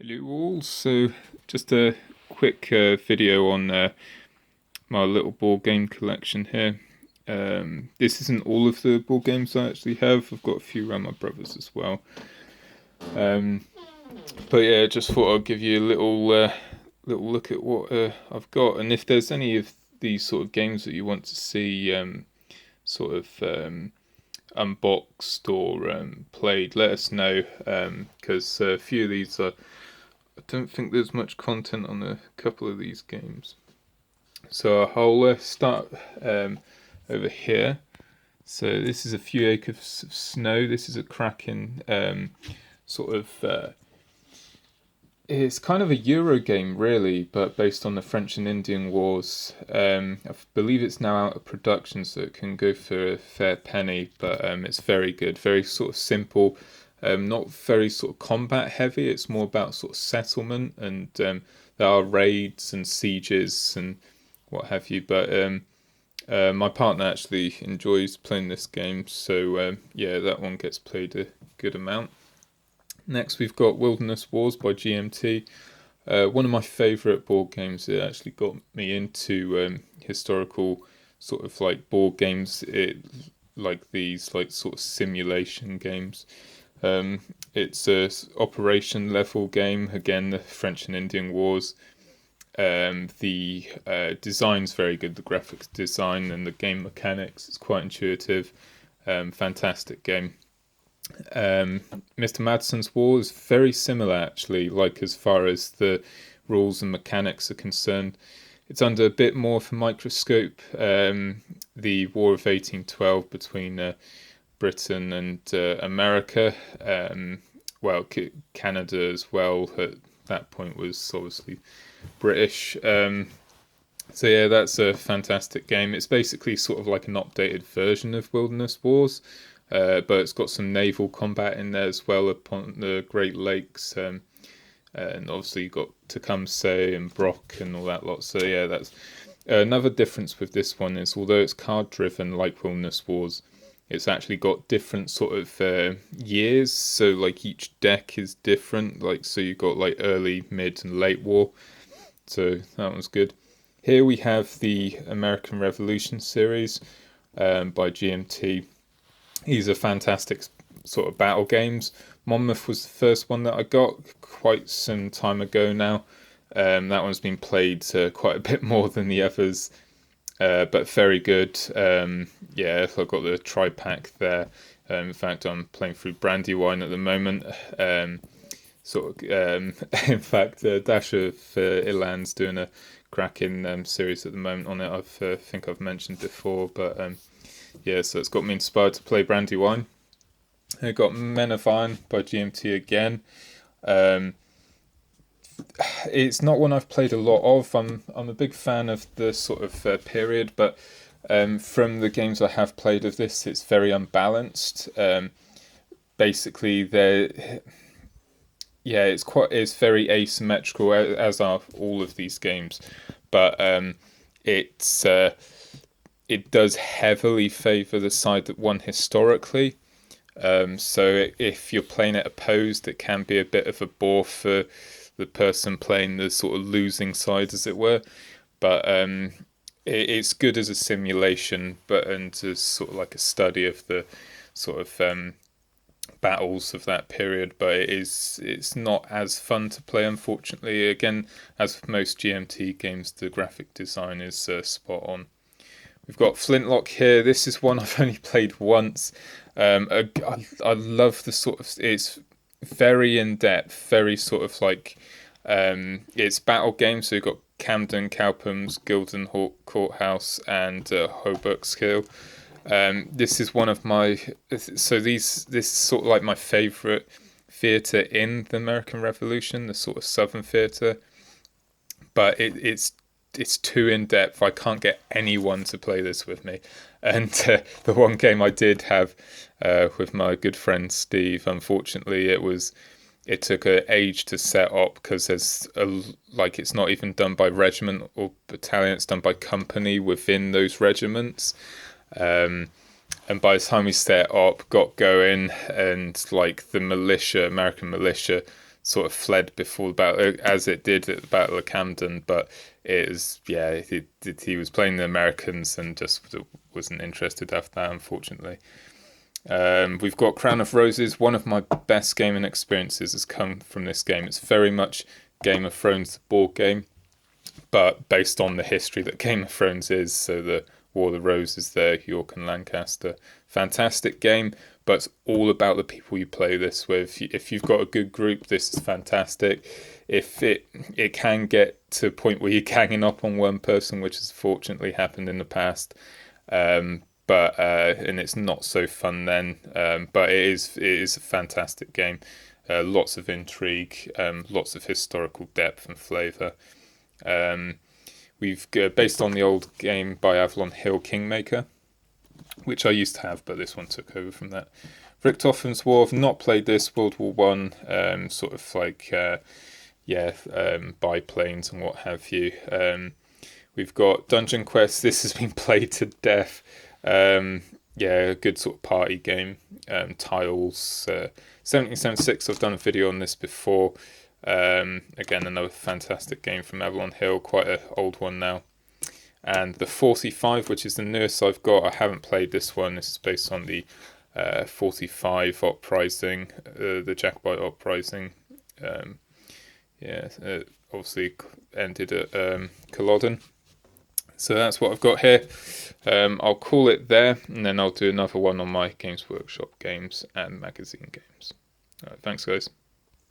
Hello all, so just a quick video on my little board game collection here. This isn't all of the board games I actually have. I've got a few around my brother's as well. Um, but yeah, just thought I'd give you a little look at what I've got, and if there's any of these sort of games that you want to see sort of unboxed or played, let us know, because a few of these are. I don't think there's much content on a couple of these games. So I'll start over here. So this is a few acres of snow. This is a cracking sort of. It's kind of a Euro game, really, but based on the French and Indian Wars. I believe it's now out of production, so it can go for a fair penny. But it's very good, very sort of simple. Not very sort of combat heavy. It's more about sort of settlement, and there are raids and sieges and what have you. But my partner actually enjoys playing this game, so yeah, that one gets played a good amount. Next, we've got Wilderness Wars by GMT. One of my favourite board games. It actually got me into historical sort of like board games. Like these like sort of simulation games. It's a operation level game. Again, the French and Indian Wars. The design's very good. The graphics design and the game mechanics. It's quite intuitive. Fantastic game. Mr. Madsen's War is very similar, actually. Like as far as the rules and mechanics are concerned, it's under a bit more of a microscope. The War of 1812 between Britain and America, well, Canada as well at that point was obviously British. So yeah, that's a fantastic game. It's basically sort of like an updated version of Wilderness Wars, but it's got some naval combat in there as well upon the Great Lakes, and obviously you've got Tecumseh and Brock and all that lot. So yeah, that's another difference with this one is although it's card driven like Wilderness Wars, it's actually got different sort of years. So like each deck is different. Like so you've got like early, mid, and late war. So that was good. Here we have the American Revolution series by GMT. These are fantastic sort of battle games. Monmouth was the first one that I got quite some time ago now. That one's been played quite a bit more than the others. But very good. Yeah, I've got the tri-pack there. In fact, I'm playing through Brandywine at the moment. In fact, Dash of Ilan's doing a cracking series at the moment on it. I think I've mentioned before, but yeah, so it's got me inspired to play Brandywine. I got Men of Iron by GMT again. It's not one I've played a lot of. I'm a big fan of the sort of period, but from the games I have played of this, it's very unbalanced. Basically, it's very asymmetrical, as are all of these games, but it does heavily favour the side that won historically. So if you're playing it opposed, it can be a bit of a bore for the person playing the sort of losing side, as it were. But it's good as a simulation, and as sort of like a study of the sort of battles of that period. But it's not as fun to play, unfortunately. Again, as with most GMT games, the graphic design is spot on. We've got Flintlock here. This is one I've only played once. I love the sort of, it's very in depth, very sort of like it's battle games. So you've got Camden, Cowpens, Gildenhawk Courthouse, and Hobuckskill. This is one of my this is sort of like my favourite theatre in the American Revolution, the sort of Southern theatre. But it's too in depth. I can't get anyone to play this with me. And the one game I did have with my good friend Steve, unfortunately, it took an age to set up because it's not even done by regiment or battalion. It's done by company within those regiments. And by the time we set up, got going, and like the militia, American militia, sort of fled before the battle, as it did at the Battle of Camden. But it was, yeah, he was playing the Americans and just wasn't interested after that, unfortunately. We've got Crown of Roses. One of my best gaming experiences has come from this game. It's very much Game of Thrones, the board game, but based on the history that Game of Thrones is. So the War of the Roses there, York and Lancaster. Fantastic game, but it's all about the people you play this with. If you've got a good group, this is fantastic. If it can get to a point where you're ganging up on one person, which has fortunately happened in the past. And it's not so fun then. But it is a fantastic game. Lots of intrigue, lots of historical depth and flavour. We've based on the old game by Avalon Hill, Kingmaker, which I used to have, but this one took over from that. Richthofen's War. I've not played this. World War One, sort of like biplanes and what have you. We've got Dungeon Quest. This has been played to death. A good sort of party game. Tiles. 1776. I've done a video on this before. Again, another fantastic game from Avalon Hill. Quite an old one now. And the 45, which is the newest I've got. I haven't played this one. This is based on the 45 uprising, the Jacobite uprising. Obviously ended at Caledonian. So that's what I've got here. I'll call it there, and then I'll do another one on my Games Workshop games and magazine games. All right, thanks, guys.